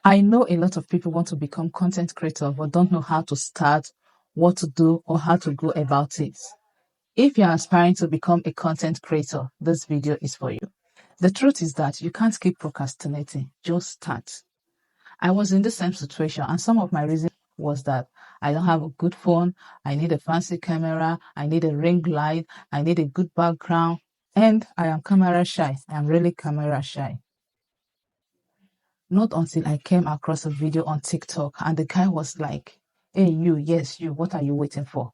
I know a lot of people want to become content creator but don't know how to start, what to do, or how to go about it. If you're aspiring to become a content creator, this video is for you. The truth is that you can't keep procrastinating. Just start. I was in the same situation, and some of my reasons was that I don't have a good phone, I need a fancy camera, I need a ring light, I need a good background, and I am camera shy. I am really camera shy. Not until I came across a video on TikTok and the guy was like, hey, yes, you, what are you waiting for?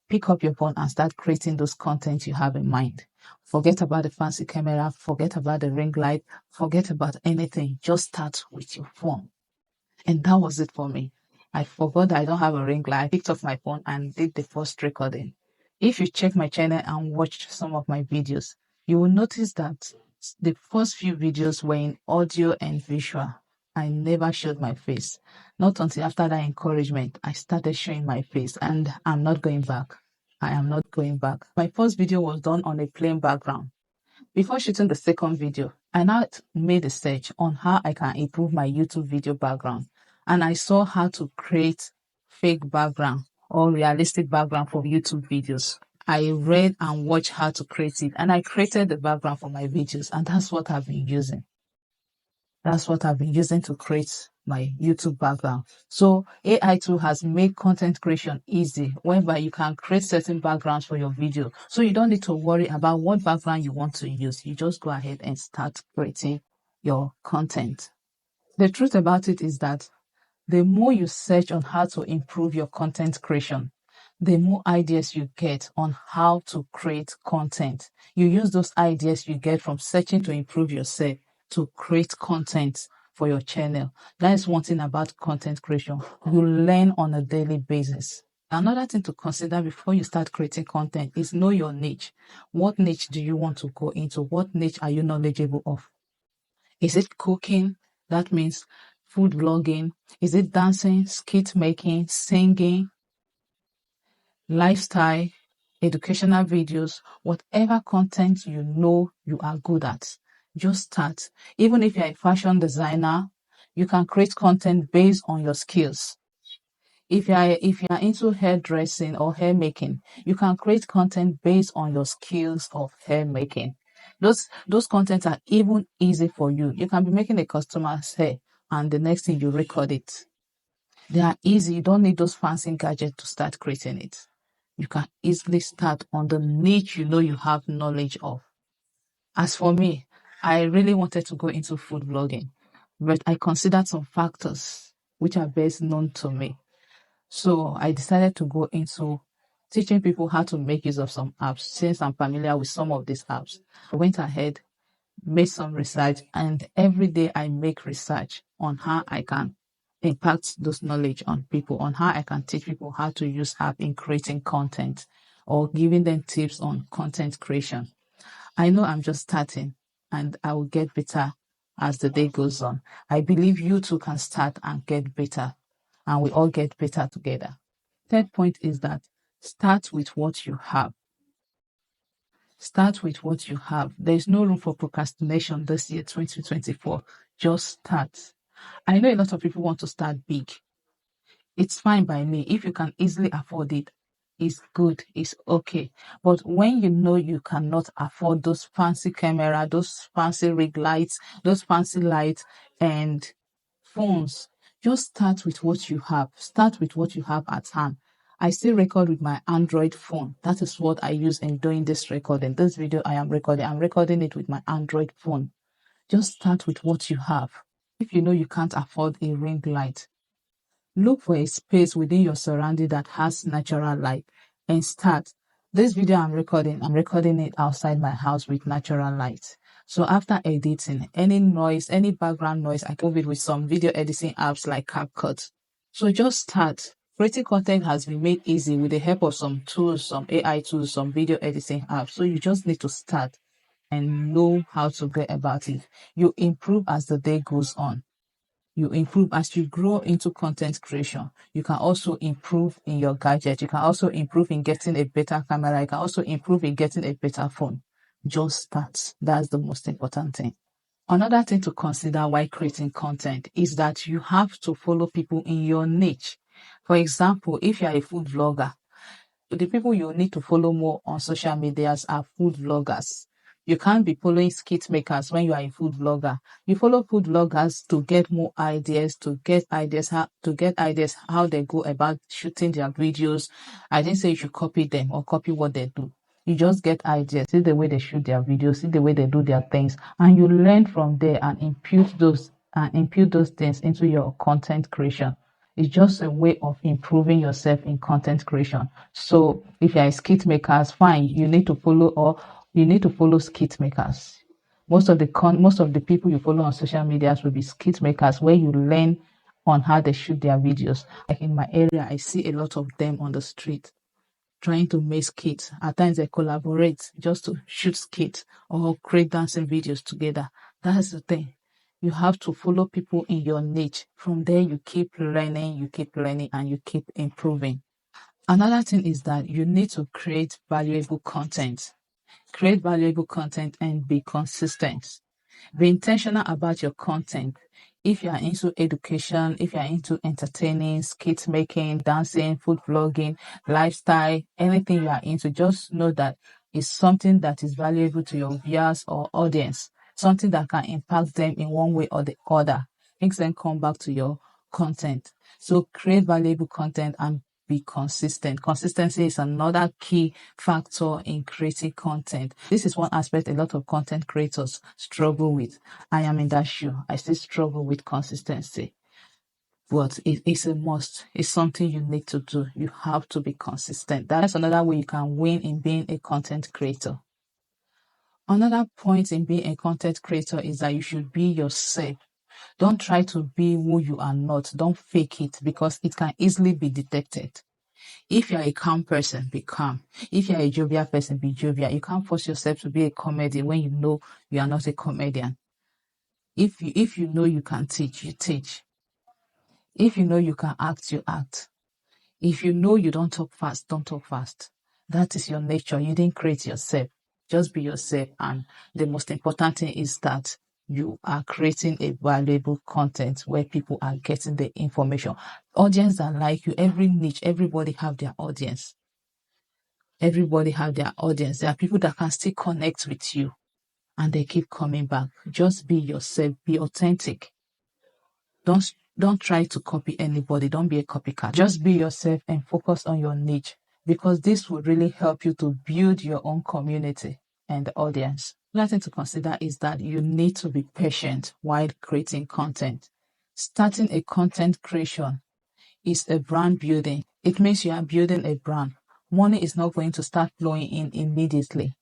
Pick up your phone and start creating those content you have in mind. Forget about the fancy camera, forget about the ring light, forget about anything. Just start with your phone. And that was it for me. I forgot that I don't have a ring light. I picked up my phone and did the first recording. If you check my channel and watch some of my videos, you will notice that the first few videos were in audio and visual. I never showed my face. Not until after that encouragement, I started showing my face, and I'm not going back. I am not going back. My first video was done on a plain background. Before shooting the second video, I now made a search on how I can improve my YouTube video background, and I saw how to create fake background or realistic background for YouTube videos. I read and watched how to create it, and I created the background for my videos, and that's what I've been using. That's what I've been using to create my YouTube background. So AI tool has made content creation easy, whereby you can create certain backgrounds for your video. So you don't need to worry about what background you want to use. You just go ahead and start creating your content. The truth about it is that the more you search on how to improve your content creation, the more ideas you get on how to create content. You use those ideas you get from searching to improve yourself to create content for your channel. That is one thing about content creation. You learn on a daily basis. Another thing to consider before you start creating content is know your niche. What niche do you want to go into? What niche are you knowledgeable of? Is it cooking? That means food vlogging. Is it dancing, skit making, singing, lifestyle, educational videos? Whatever content you know you are good at, just start. Even if you're a fashion designer, you can create content based on your skills. If you're into hairdressing or hair making, you can create content based on your skills of hair making. Those contents are even easy for you. You can be making a customer's hair and the next thing you record it. They are easy. You don't need those fancy gadgets to start creating it. You can easily start on the niche you know you have knowledge of. As for me, I really wanted to go into food vlogging, but I considered some factors which are best known to me. So I decided to go into teaching people how to make use of some apps. Since I'm familiar with some of these apps, I went ahead, made some research, and every day I make research on how I can impact those knowledge on people, on how I can teach people how to use app in creating content or giving them tips on content creation. I know I'm just starting and I will get better as the day goes on. I believe you too can start and get better, and we all get better together. Third point is that start with what you have. Start with what you have. There is no room for procrastination this year, 2024. Just start. I know a lot of people want to start big. It's fine by me. If you can easily afford it, it's good, it's okay. But when you know you cannot afford those fancy camera, those fancy rig lights, those fancy lights and phones, just start with what you have. Start with what you have at hand. I still record with my Android phone. That is what I use in doing this recording. This video I'm recording it with my Android phone. Just start with what you have. If you know you can't afford a ring light, look for a space within your surrounding that has natural light and start. This video I'm recording it outside my house with natural light. So after editing, any noise, any background noise, I move it with some video editing apps like CapCut. So just start. Creating content has been made easy with the help of some tools, some AI tools, some video editing apps. So you just need to start and know how to go about it. You improve as the day goes on. You improve as you grow into content creation. You can also improve in your gadget. You can also improve in getting a better camera. You can also improve in getting a better phone. Just start. That's the most important thing. Another thing to consider while creating content is that you have to follow people in your niche. For example, if you are a food vlogger, the people you need to follow more on social medias are food vloggers. You can't be following skit makers when you are a food vlogger. You follow food vloggers to get more ideas, to get ideas how they go about shooting their videos. I didn't say you should copy them or copy what they do. You just get ideas, see the way they shoot their videos, see the way they do their things, and you learn from there and impute those things into your content creation. It's just a way of improving yourself in content creation. So if you're a skit makers, fine, you need to follow skit makers. Most of the people you follow on social medias will be skit makers where you learn on how they shoot their videos. Like in my area, I see a lot of them on the street trying to make skits. At times they collaborate just to shoot skits or create dancing videos together. That's the thing. You have to follow people in your niche. From there, you keep learning, and you keep improving. Another thing is that you need to create valuable content. Create valuable content and be consistent. Be intentional about your content. If you are into education, if you are into entertaining, skit making, dancing, food vlogging, lifestyle, anything you are into, just know that it's something that is valuable to your viewers or audience, something that can impact them in one way or the other. Makes them come back to your content. So create valuable content and be consistent. Consistency is another key factor in creating content. This is one aspect a lot of content creators struggle with. I am in that shoe. I still struggle with consistency. But it's a must. It's something you need to do. You have to be consistent. That's another way you can win in being a content creator. Another point in being a content creator is that you should be yourself. Don't try to be who you are not. Don't fake it because it can easily be detected. If you're a calm person, be calm. If you're a jovial person, be jovial. You can't force yourself to be a comedian when you know you are not a comedian. If you know you can teach, you teach. If you know you can act, you act. If you know you don't talk fast, don't talk fast. That is your nature. You didn't create yourself. Just be yourself. And the most important thing is that you are creating a valuable content where people are getting the information. Audience that like you, every niche, everybody have their audience. Everybody have their audience. There are people that can still connect with you and they keep coming back. Just be yourself, be authentic. Don't try to copy anybody. Don't be a copycat. Just be yourself and focus on your niche because this will really help you to build your own community and audience. Another thing to consider is that you need to be patient while creating content. Starting a content creation is a brand building. It means you are building a brand. Money is not going to start flowing in immediately.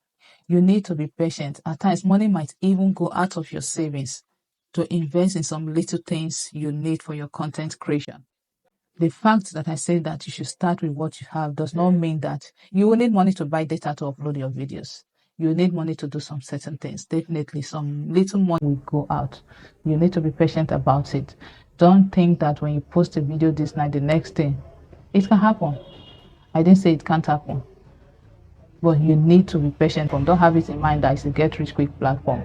You need to be patient. At times, money might even go out of your savings to invest in some little things you need for your content creation. The fact that I say that you should start with what you have does not mean that you will need money to buy data to upload your videos. You need money to do some certain things. Definitely some little money will go out. You need to be patient about it. Don't think that when you post a video this night, the next thing, it can happen. I didn't say it can't happen. But you need to be patient. Don't have it in mind that it's a get rich quick platform.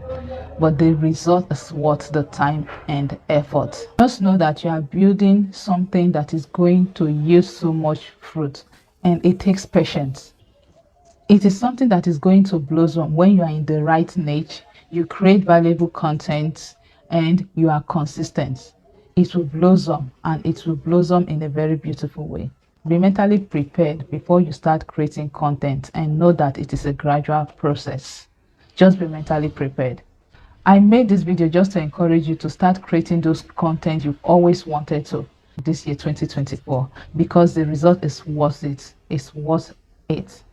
But the result is worth the time and effort. Just know that you are building something that is going to yield so much fruit, and it takes patience. It is something that is going to blossom when you are in the right niche, you create valuable content, and you are consistent. It will blossom, and it will blossom in a very beautiful way. Be mentally prepared before you start creating content and know that it is a gradual process. Just be mentally prepared. I made this video just to encourage you to start creating those content you've always wanted to this year 2024 because the result is worth it. It's worth it.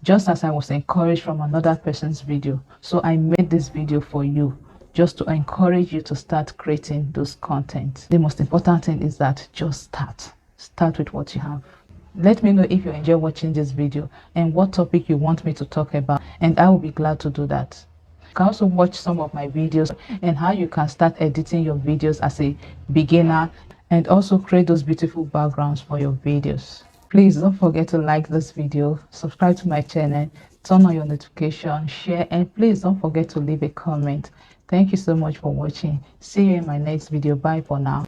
Just as I was encouraged from another person's video. So I made this video for you just to encourage you to start creating those content. The most important thing is that just start with what you have. Let me know if you enjoy watching this video and what topic you want me to talk about, and I will be glad to do that. You can also watch some of my videos and how you can start editing your videos as a beginner and also create those beautiful backgrounds for your videos. Please don't forget to like this video, subscribe to my channel, turn on your notification, share, and please don't forget to leave a comment. Thank you so much for watching. See you in my next video. Bye for now.